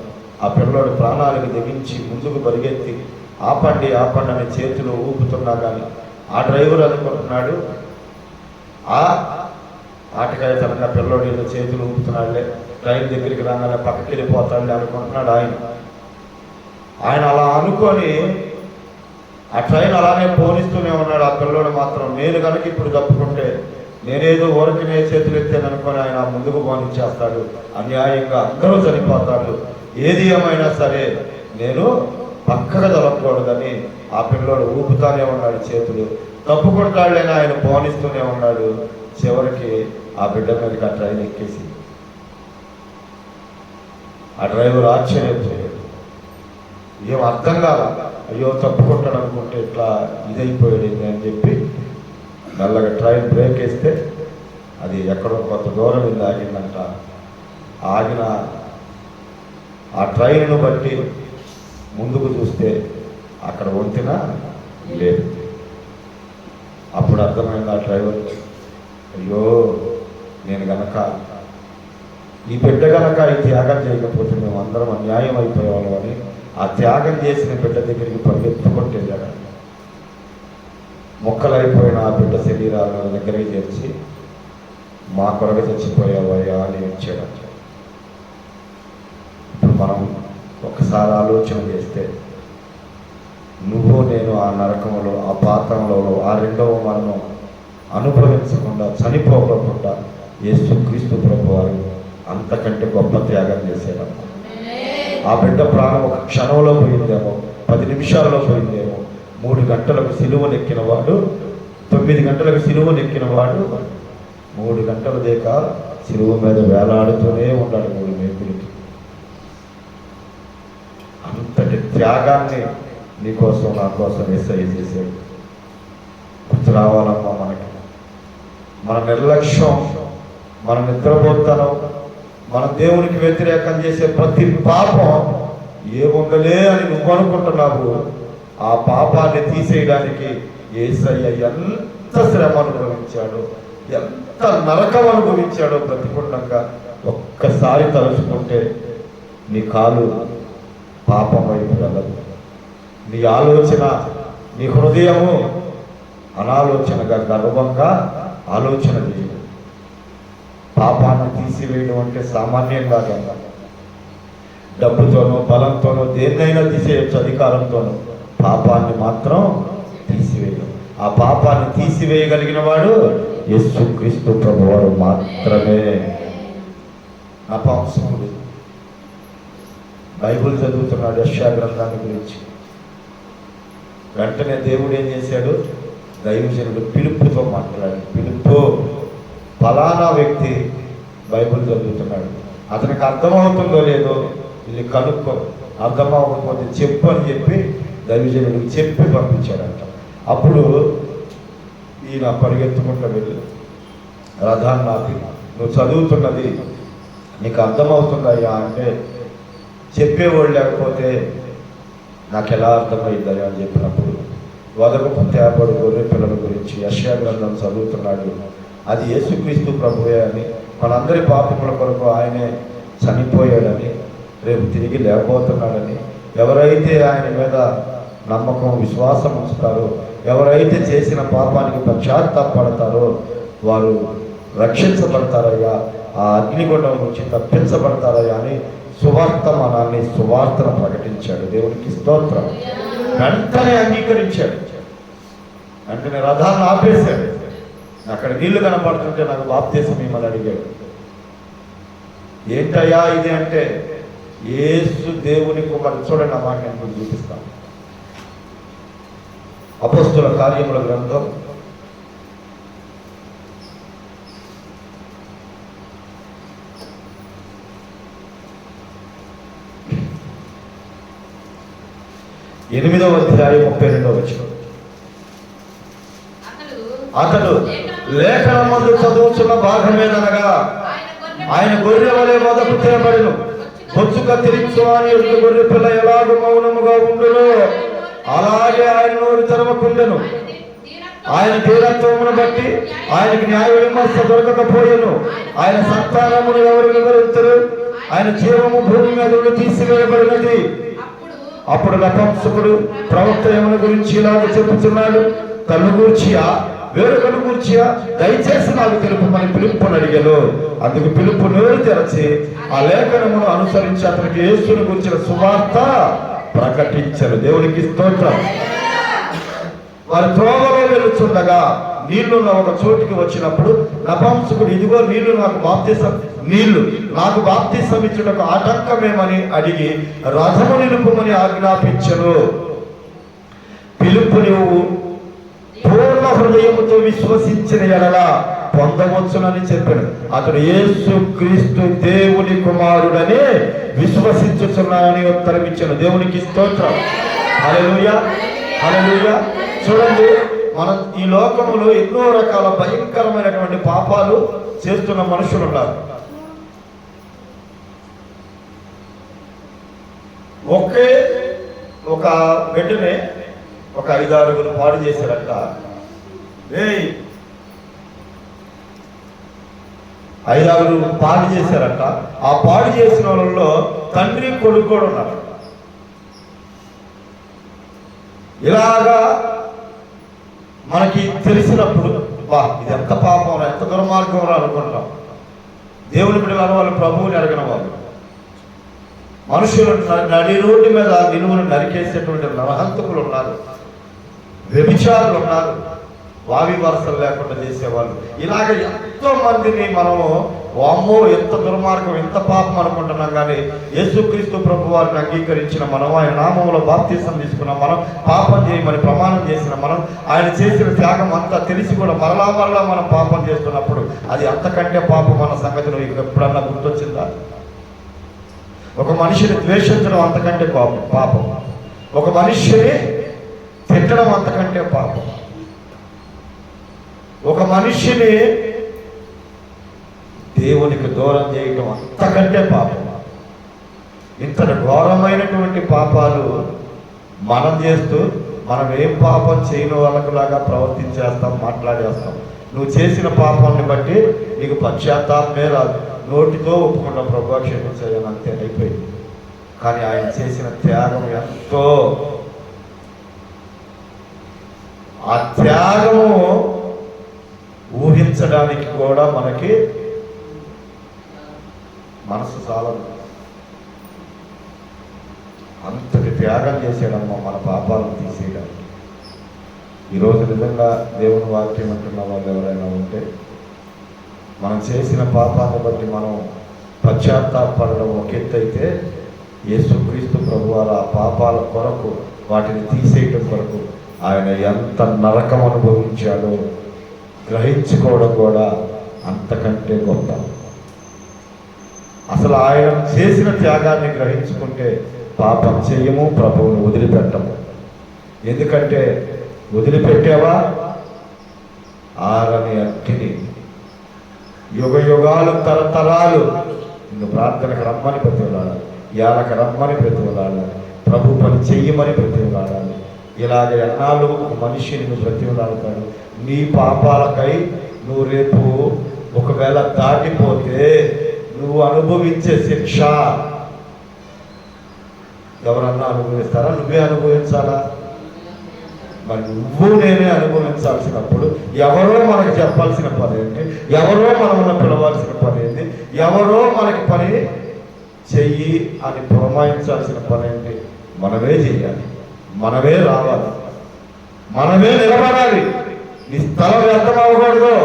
ఆ పిల్లోడు ప్రాణాలకు తెగించి ముందుకు పరిగెత్తి ఆపండి ఆపండి అని చేతులు ఊపుతున్నా కానీ ఆ డ్రైవర్ అనుకుంటున్నాడు, ఆ ఆటకాయతనంగా పిల్లోడు ఏదో చేతులు ఊపుతున్నాడులే, ట్రైన్ దగ్గరికి రాగానే పక్కకి వెళ్ళిపోతాడులే అనుకుంటున్నాడు ఆయన అలా అనుకొని ఆ ట్రైన్ అలానే పోనిస్తూనే ఉన్నాడు. ఆ పిల్లోడు మాత్రం నేను కనుక ఇప్పుడు తప్పుకుంటే నేనేదో ఊరికనే చేతులు ఎత్తాను అనుకొని ఆయన ముందుకు పోనిచ్చేస్తాడు, అన్యాయంగా అందరూ చనిపోతాడు. ఏది ఏమైనా సరే నేను పక్కగా తలపకూడదని ఆ పిల్లోడు ఊపుతానే ఉన్నాడు, చేతులు తప్పుకుంటాడులేని ఆయన పోనిస్తూనే ఉన్నాడు. చివరికి ఆ బిడ్డ మీదకి ఆ ట్రైన్ ఎక్కేసి ఆ డ్రైవర్ ఆశ్చర్యపోయాడు. ఏం అర్థం కాల, అయ్యో తప్పుకుంటాడు అనుకుంటే ఇట్లా ఇదైపోయాడు అని చెప్పి మెల్లగా ట్రైన్ బ్రేక్ వేస్తే అది ఎక్కడో కొంత దూరం వెళ్ళి ఆగిందంట. ఆగిన ఆ ట్రైన్ను బట్టి ముందుకు చూస్తే అక్కడ వంతెన లేదు. అప్పుడు అర్థమైంది ఆ డ్రైవర్, అయ్యో నేను గనక ఈ బిడ్డ గనక ఈ త్యాగం చేయకపోతే మేము అందరం అన్యాయం అయిపోయేవాళ్ళం అని ఆ త్యాగం చేసిన బిడ్డ దగ్గరికి పరిగెత్తుకుంటేళ్ళాడు. మొక్కలైపోయిన ఆ బిడ్డ శరీరాలను దగ్గరికి చేర్చి మా కొరకు చచ్చిపోయావయ్యా అని ఇచ్చాడు. ఇప్పుడు మనం ఒకసారి ఆలోచన చేస్తే నువ్వు నేను ఆ నరకంలో, ఆ పాతంలో, ఆ రెండవ మరణం అనుభవించకుండా చనిపోకుండా యేసుక్రీస్తు ప్రభువారు అంతకంటే గొప్ప త్యాగం చేశాడమ్మా. ఆ బిడ్డ ప్రాణం ఒక క్షణంలో పోయిందేమో, 10 నిమిషాల్లో పోయిందేమో. 3 గంటలకు సిలువనెక్కిన వాడు, 9 గంటలకు సిలువనెక్కిన వాడు 3 గంటల దాకా సిలువ మీద వేలాడుతూనే ఉన్నాడు 3 మేకులకి. అంతటి త్యాగాన్ని నీకోసం నా కోసం యేసయ్య చేశాడు. గుర్తు రావాలమ్మా మనకి. మన నిర్లక్ష్యం, మన నిద్రపోతాను, మన దేవునికి వ్యతిరేకం చేసే ప్రతి పాపం ఏముందలే అని నువ్వు అనుకుంటున్నావు. ఆ పాపాన్ని తీసేయడానికి యేసయ్య ఎంత శ్రమ అనుభవించాడో, ఎంత నరకం అనుభవించాడో ప్రతికూలంగా ఒక్కసారి తలుచుకుంటే నీ కాలు పాపం వైపు వెళ్ళదు. నీ ఆలోచన, నీ హృదయము అనాలోచనగా గర్వంగా ఆలోచన చేయదు. పాపాన్ని తీసివేయడం అంటే సామాన్యంగా కాదు. డబ్బుతోనో బలంతోనో దేన్నైనా తీసేయచ్చు, అధికారంతోనో. పాపాన్ని మాత్రం తీసివేయడం. ఆ పాపాన్ని తీసివేయగలిగిన వాడు యేసుక్రీస్తు ప్రభువారు మాత్రమే. నపుంసకుడు బైబిల్ చదువుతున్నాడు యెషయా గ్రంథాన్ని గురించి. వెంటనే దేవుడు ఏం చేశాడు? దైవజనుడు పిలుపుతో మాట్లాడాడు. పిలుపు, ఫలానా వ్యక్తి బైబిల్ చదువుతున్నాడు, అతనికి అర్థమవుతుందో లేదో ఇది కనుక్కో, అర్థమవకపోతే చెప్పు అని చెప్పి దైవజనుడికి చెప్పి పంపించాడంట. అప్పుడు ఈయన పరిగెత్తుకుంటూ వెళ్ళి రథాన్ని ఆపి, నువ్వు చదువుతున్నది నీకు అర్థమవుతుందయ్యా అంటే, చెప్పేవాళ్ళు లేకపోతే నాకు ఎలా అర్థమైందయ్యా అని చెప్పినప్పుడు వదకు తేపడు గొర్రె పిల్లల గురించి యెషయా గ్రంథం చదువుతున్నాడు. అది యేసుక్రీస్తు ప్రభువే అని, మనందరి పాపముల కొరకు ఆయనే చనిపోయాడని, రేపు తిరిగి లేకపోతున్నాడని, ఎవరైతే ఆయన మీద నమ్మకం విశ్వాసం ఉంచుతారో, ఎవరైతే చేసిన పాపానికి పశ్చాత్తాపడతారో వారు రక్షించబడతారయ్యా, ఆ అగ్నిగుండం నుంచి తప్పించబడతారయ్యా అని సువార్తను ప్రకటించాడు. దేవునికి స్తోత్రం. వెంటనే అంగీకరించాడు, వెంటనే రథాన్ని ఆపేశాడు. అక్కడ నీళ్లు కనపడుతుంటే నాకు బాప్తీసం ఇమ్మని అడిగాడు. ఏంటయ్యా ఇది అంటే, యేసు దేవుని కుమారుడు. చూడండి ఆ మాట నేను చూపిస్తాను. అపోస్తుల కార్యముల గ్రంథం 8వ అధ్యాయం 32వ వచనం. అతడు లేఖనమందు చదువుతున్న భాగమేదనగా, ఆయన గొర్రె వలె మొదకు తేబడిను, బొచ్చు కత్తిరించు అని ఎదుటి గొర్రె పిల్ల ఎలాగ మౌనముగా ఉండును అలాగే ఆయన నోరు తెరవకుండెను. ఆయన ధీరత్వమును బట్టి ఆయనకి న్యాయ విమర్శ దొరకకపోయెను. ఆయన సంతానమును ఎవరు వివరించరు. ఆయన జీవము భూమి మీద నుండి తీసివేయబడినది. అప్పుడు నపుంసకుడు ప్రవక్త యెహోవా గురించి ఇలాగ చెప్పుచున్నాడు, తన్ను గూర్చియా వేరొకను గూర్చియా దయచేసి నాకు తెలుపమని పిలుపుని అడిగాను. అందుకు పిలుపు నోరు తెరచి ఆ లేఖనమును అనుసరించి అతనికి యేసును గురించిన సువార్త ప్రకటించారు. దేవునికి స్తోత్రం. వారి త్రోవలో వెళుచుండగా నీళ్లున్న ఒక చోటికి వచ్చినప్పుడు నపుంసకుడు, ఇదిగో నీళ్లు నాకు బాప్తిసం ఇచ్చుటకు ఆటంకమేమని అడిగి రథము నిలుపుమని ఆజ్ఞాపించెను. పిలుపు నువ్వు పూర్ణ హృదయముతో విశ్వసించిన ఎడల పొందవచ్చునని చెప్పాడు. అతడు యేసు క్రీస్తు దేవుని కుమారుడని విశ్వసించుచున్నానని ఉత్తరం ఇచ్చాను. దేవునికి స్తోత్రం. హల్లెలూయా, హల్లెలూయా. చూడండి, మన ఈ లోకములో ఎన్నో రకాల భయంకరమైనటువంటి పాపాలు చేస్తున్న మనుషులు ఉన్నారు. ఒక బిడ్డనే ఒక 5-6 పాడు చేశారంట. 5-6 పాడు చేశారంట. ఆ పాడు చేసిన వాళ్ళలో తండ్రి కొడుకు కూడా ఉన్నారు. ఇలాగా మనకి తెలిసినప్పుడు ఇది ఎంత పాపం, ఎంత దుర్మార్గం అనుకుంటాం. దేవుని బిడ్డలు వాళ్ళు ప్రభువుని అడగిన వాళ్ళు, మనుషులు నడి రోడ్డు మీద నిలువును నరికేసేటువంటి నరహంతకులు ఉన్నారు, వ్యభిచారులు ఉన్నారు, వావి వరసలు లేకుండా చేసేవాళ్ళు. ఇలాగ ఎంతో మందిని మనము వామ్మో ఎంత దుర్మార్గం, ఎంత పాపం అనుకుంటున్నాం. కానీ యేసుక్రీస్తు ప్రభు వారిని అంగీకరించిన మనం, ఆయన నామములో బాప్తిసం తీసుకున్నాం, మనం పాపం చేయమని ప్రమాణం చేసిన మనం, ఆయన చేసిన త్యాగం అంతా తెలిసి కూడా మరలా మనం పాపం చేస్తున్నప్పుడు అది అంతకంటే పాపం అన్న సంగతి నువ్వు ఎప్పుడన్నా గుర్తొచ్చిందా? ఒక మనిషిని ద్వేషించడం అంతకంటే పాపం, ఒక మనిషిని తిట్టడం అంతకంటే పాపం, ఒక మనిషిని దేవునికి దూరం చేయడం అంతకంటే పాపం. ఇంత ఘోరమైనటువంటి పాపాలు మనం చేస్తూ మనం ఏం పాపం చేయని వాళ్ళకులాగా ప్రవర్తించేస్తాం, మాట్లాడేస్తాం. నువ్వు చేసిన పాపాన్ని బట్టి నీకు పశ్చాత్తాపమే రాదు. నోటితో ఒప్పుకున్న ప్రభు క్షమించాలని అంతే అయిపోయింది. కానీ ఆయన చేసిన త్యాగం ఎంతో, ఆ త్యాగము ఊహించడానికి కూడా మనకి మనసు చాలదు. అంతటి త్యాగం చేసేయడమ్మా మన పాపాలను తీసేయడానికి. ఈరోజు నిజంగా దేవుని వాక్యం అంటున్న వాళ్ళు ఎవరైనా ఉంటే, మనం చేసిన పాపాన్ని బట్టి మనం పశ్చాత్తాపడడం ఒక ఎత్తు అయితే, యేసుక్రీస్తు ప్రభు వారు ఆ పాపాల కొరకు, వాటిని తీసేయడం కొరకు ఆయన ఎంత నరకం అనుభవించాడో గ్రహించుకోవడం కూడా అంతకంటే గొప్ప. అసలు ఆయన చేసిన త్యాగాన్ని గ్రహించుకుంటే పాపం చేయము, ప్రభువును వదిలిపెట్టము. ఎందుకంటే వదిలిపెట్టావా ఆరని అగ్ని యుగ యుగాలు తరతరాలు నిన్ను ప్రార్థనకు రమ్మని బ్రతిమలాడాలి, ఇయాలకు రమ్మని బ్రతిమలాడాలి, ప్రభు పని చెయ్యమని బ్రతిమలాడాలి. ఇలాగ ఎన్నాళ్ళు ఒక మనిషి నిన్ను బ్రతిమలాడతాడు. నీ పాపాలకై నువ్వు రేపు ఒకవేళ దాటిపోతే నువ్వు అనుభవించే శిక్ష ఎవరన్నా అనుభవిస్తారా? నువ్వే అనుభవించాలా? మరి నువ్వు నేనే అనుభవించాల్సినప్పుడు ఎవరో మనకి చెప్పాల్సిన పని ఏంటి? ఎవరో మనల్ని పిలవాల్సిన పని ఏంటి? ఎవరో మనకి పని చెయ్యి అని పురమాయించాల్సిన పని ఏంటి? మనమే చెయ్యాలి, మనమే రావాలి, మనమే నిలబడాలి. నీ స్థలం వ్యర్థం అవ్వకూడదు.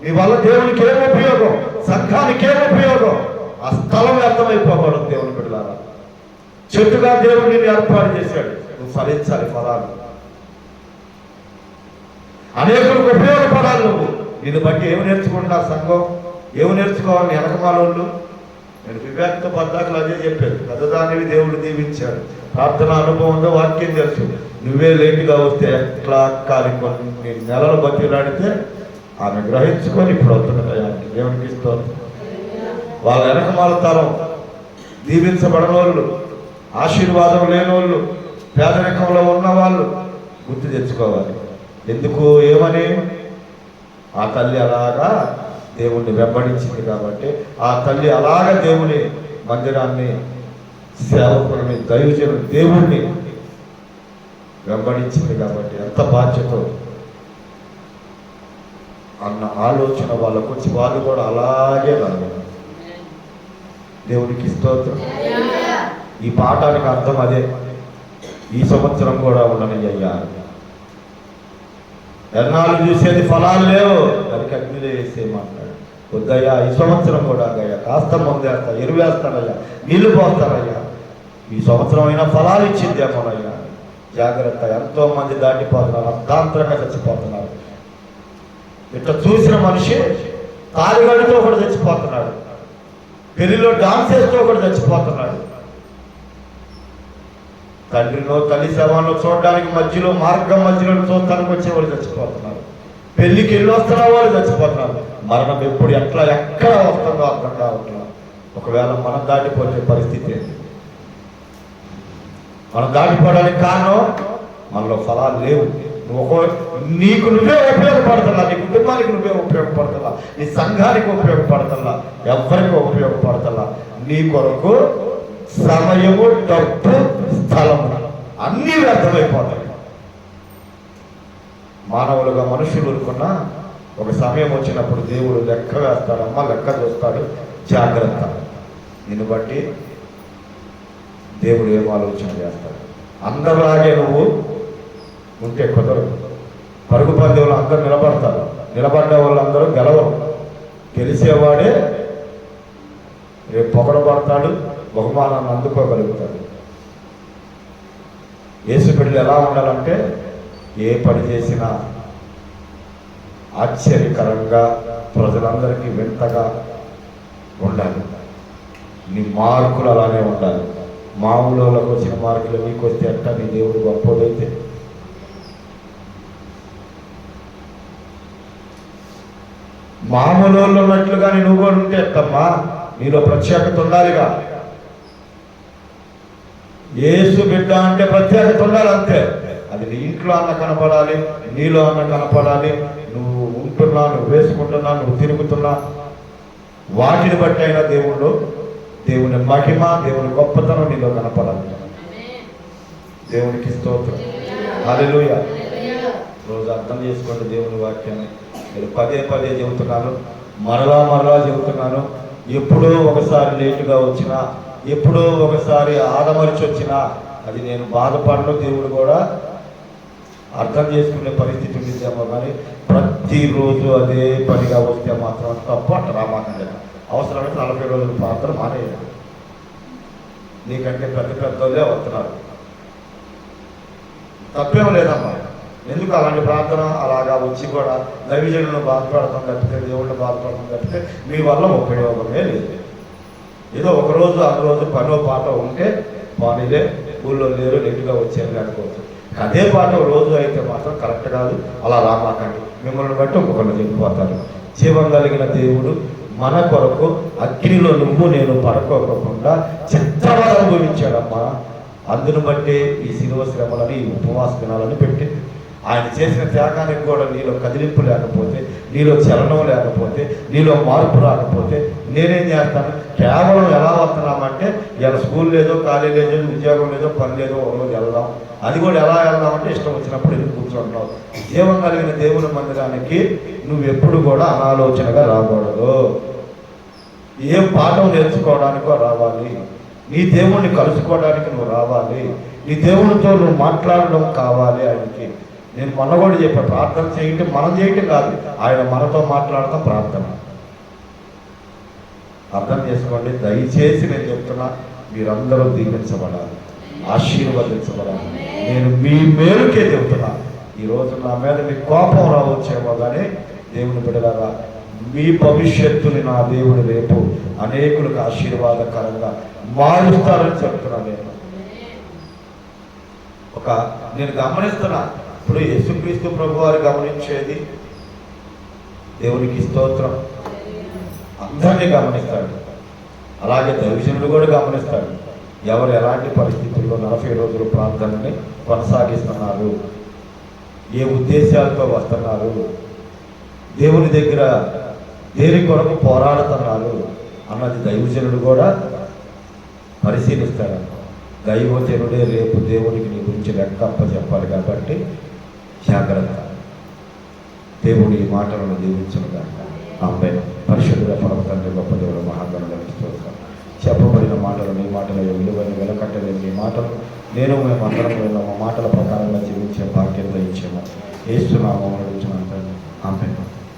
నీ వల్ల దేవునికి ఏం ఉపయోగం? సంఘానికి ఏం ఉపయోగం? ఆ స్థలం వ్యర్థమైపోకూడదు. దేవుని బిడ్డలారా, చెట్టుగా దేవుడు నిన్ను ఏర్పాటు చేశాడు. నువ్వు ఫలించాలి ఫలాలు, అనేకులకు ఉపయోగపడాలి. నువ్వు దీన్ని బట్టి ఏమి నేర్చుకుంటున్నారు సంఘం? ఏమి నేర్చుకోవాలి? వెనకమాలోళ్ళు నేను వివేకత పద్దాకులు అదే చెప్పారు. పెద్దదానివి దేవుడు దీవించాడు, ప్రార్థన అనుభవం ఉందో వాక్యం తెలుసు. నువ్వే లేటుగా వస్తే ఎట్లా కాలి కొన్ని నెలలు బతిలాడితే ఆమె గ్రహించుకొని ఇప్పుడు వస్తున్నట్టు దేవునికి ఇస్తారు. వాళ్ళ వెనకమాల తరం దీవించబడిన వాళ్ళు, ఆశీర్వాదం లేని వాళ్ళు, పేదరికంలో ఉన్నవాళ్ళు గుర్తు తెచ్చుకోవాలి. ఎందుకు? ఏమని? ఆ తల్లి అలాగా దేవుణ్ణి వెంబడించింది కాబట్టి, ఆ తల్లి అలాగా దేవుని మందిరాన్ని, సేవకుని, దైవజను దేవుణ్ణి వెంబడించింది కాబట్టి ఎంత బాధ్యత అన్న ఆలోచన వాళ్ళకు వచ్చి వాళ్ళు కూడా అలాగే నడవాలి. దేవునికి స్తోత్రం. ఈ పాఠానికి అర్థం అదే. ఈ సంవత్సరం కూడా ఉండనయ్యా, ఎన్నాళ్ళు చూసేది ఫలాలు లేవు, దానికి అగ్నిలో వేసేయమంటాడు. వద్దయ్యా, ఈ సంవత్సరం కూడా అయ్యా కాస్త ముందేస్తా, ఎరువేస్తానయ్యా, నీళ్లు పోస్తానయ్యా, ఈ సంవత్సరం అయినా ఫలాలు ఇచ్చిందేమోనయ్యా. జాగ్రత్త. ఎంతో మంది దాటిపోతున్నారు, అర్ధాంతరంగా చచ్చిపోతున్నారు. ఇట్లా చూసిన మనిషి తాలిగడితో ఒకటి చచ్చిపోతున్నాడు, పెళ్లిలో డాన్స్ చేస్తూ ఒకటి చచ్చిపోతున్నాడు. తండ్రిలో తల్లి శవాలను చూడడానికి మధ్యలో మార్గం మధ్యలో చూడటానికి వచ్చేవాళ్ళు చచ్చిపోతున్నారు. పెళ్లికి వెళ్ళి వస్తున్న వాళ్ళు చచ్చిపోతున్నారు. మరణం ఎప్పుడు ఎట్లా ఎక్కడ వస్తుందో అర్థం కావట్లేదు. ఒకవేళ మనం దాటిపోతే పరిస్థితి ఏంటి? మనం దాటిపోవడానికి కారణం మనలో ఫలాలు లేవు. నీకు నువ్వే ఉపయోగపడతలా, నీ కుటుంబానికి నువ్వే ఉపయోగపడతలా, నీ సంఘానికి ఉపయోగపడతలా, ఎవరికి ఉపయోగపడతలా. నీ కొరకు సమయము, డబ్బు, స్థలము అన్నీ వ్యర్థమైపోతాయి. మానవులుగా మనుషులు ఊరుకున్నా ఒక సమయం వచ్చినప్పుడు దేవుడు లెక్క వేస్తాడమ్మా, లెక్క చూస్తాడు. జాగ్రత్త. నిన్ను బట్టి దేవుడు ఏం ఆలోచన చేస్తాడు. అందరిలాగే నువ్వు ఉంటే కుదరదు. పరుగు పందెంలో అందరూ నిలబడతారు, నిలబడ్డ వాళ్ళందరూ గెలవరు. గెలిచేవాడే రేపు పొగడబడతాడు, బహుమానాన్ని అందుకోగలుగుతాడు. యేసు బిడ్డలు ఎలా ఉండాలంటే ఏ పని చేసినా ఆశ్చర్యకరంగా ప్రజలందరికీ వింతగా ఉండాలి. నీ మార్కులు అలానే ఉండాలి. మామూలులకు వచ్చిన మార్కులు నీకు వస్తే అట్ట నీ దేవుడు గొప్పదైతే మామూలు ఉన్నట్లుగానే నువ్వు కూడా ఉంటే ఎట్టమ్మా, నీలో ప్రత్యేకత ఉండాలిగా. యేసు బిడ్డ అంటే ప్రత్యేకత ఉండాలి అంతే. అది నీ ఇంట్లో అన్న కనపడాలి, నీలో అన్న కనపడాలి. నువ్వు ఉంటున్నా, నువ్వు వేసుకుంటున్నా, నువ్వు తిరుగుతున్నా, వాటిని బట్టి అయినా దేవుని మహిమ, దేవుని గొప్పతనం నీలో కనపడాలి. దేవునికి స్తోత్రం. హల్లెలూయా. రోజు అర్థం చేసుకోండి దేవుని వాక్యాన్ని. నేను పదే పదే చెబుతున్నాను, మరలా చెబుతున్నాను. ఎప్పుడో ఒకసారి లేటుగా వచ్చినా, ఎప్పుడో ఒకసారి ఆదమరిచి వచ్చినా అది నేను బాధపడను. దేవుడు కూడా అర్థం చేసుకునే పరిస్థితి ఉండిద్దేమో, కానీ ప్రతిరోజు అదే పనిగా వస్తే మాత్రం తప్పు అంటారు. రామాకండి అవసరమైతే 40 రోజుల ప్రార్థన మానేయాలి. నీకంటే పెద్దోళ్ళే వస్తున్నారు, తప్పేం లేదమ్మా. ఎందుకు అలాంటి ప్రార్థన అలాగా వచ్చి కూడా దైవజనులను బాధపడతాం తప్పితే, దేవుళ్ళని బాధపడతాం తప్పితే మీ వల్ల ఉపయోగమే లేదు. ఏదో ఒకరోజు రోజు పనో పాట ఉంటే పోనీలే, ఊళ్ళో లేరు, లేటుగా వచ్చారు అనుకోవచ్చు. అదే పాట రోజు అయితే మాత్రం కరెక్ట్ కాదు. అలా రామాకండి, మిమ్మల్ని బట్టి ఒక్కొక్కరు చెప్పిపోతారు. జీవం కలిగిన దేవుడు మన కొరకు అగ్నిలో నువ్వు నేను పడుకోకుండా చిత్రవద అనుభవించాడమ్మా. అందును బట్టే ఈ శిలువ శ్రమలని, ఈ ఉపవాస దినాలని పెట్టింది. ఆయన చేసిన త్యాగానికి కూడా నీలో కదిలింపు లేకపోతే, నీలో చలనం లేకపోతే, నీలో మార్పు రాకపోతే నేనేం చేస్తాను? కేవలం ఎలా వస్తున్నామంటే ఇలా స్కూల్ లేదో, కాలేజ్ లేదో, ఉద్యోగం లేదో, పని లేదో, ఒక రోజు వెళ్దాం. అది కూడా ఎలా వెళ్దామంటే ఇష్టం వచ్చినప్పుడు ఎందుకు కూర్చుంటున్నావు? జీవం కలిగిన దేవుని మందిరానికి నువ్వు ఎప్పుడు కూడా అనాలోచనగా రాకూడదు. ఏం పాఠం నేర్చుకోవడానికో రావాలి. నీ దేవుణ్ణి కలుసుకోవడానికి నువ్వు రావాలి. నీ దేవునితో నువ్వు మాట్లాడడం కావాలి. ఆయనకి నేను మొన్న కూడా చెప్పాను, ప్రార్థన చేయటం మనం చేయటం కాదు, ఆయన మనతో మాట్లాడటం ప్రార్థన. అర్థం చేసుకోండి. దయచేసి నేను చెప్తున్నా, మీరందరూ దీవించబడాలి, ఆశీర్వదించబడాలి. నేను మీ మేలుకే చెబుతున్నా. ఈరోజు నా మీద మీ కోపం రావచ్చేమో, కానీ దేవుని బిడ్డలారా, మీ భవిష్యత్తుని నా దేవుడు రేపు అనేకులకు ఆశీర్వాదకరంగా మారుస్తారని చెప్తున్నాను. నేను గమనిస్తున్నా. ఇప్పుడు యేసుక్రీస్తు ప్రభు వారు గమనించేది, దేవునికి స్తోత్రం, అందరినీ గమనిస్తాడు. అలాగే దైవజనులు కూడా గమనిస్తాడు. ఎవరు ఎలాంటి పరిస్థితుల్లో 40 రోజులు ప్రార్థనని కొనసాగిస్తున్నారు, ఏ ఉద్దేశాలతో వస్తున్నారు, దేవుని దగ్గర దేని కొరకు పోరాడుతున్నారు అన్నది దైవజనుడు కూడా పరిశీలిస్తాడు. దైవజనుడే రేపు దేవునికి నీ గురించి లెక్కప్ప చెప్పాలి. కాబట్టి జాగ్రత్త. దేవుడి ఈ మాటలను దీవించునుగా. ఆమేన్. పరిశుద్ధుల పరమ తండ్రి, గొప్ప దేవుడు, మహాగణులకు స్తోత్రం. చెప్పబడిన మాటలు నీ మాటలు విలువైన వెలకట్టలేని నీ మాటలు మేమందరం మా మాటల ప్రకారంగా జీవించే భాగ్యం ఇచ్చాము. యేసు నామములో అడుగుచున్నాను తండ్రి. ఆమేన్.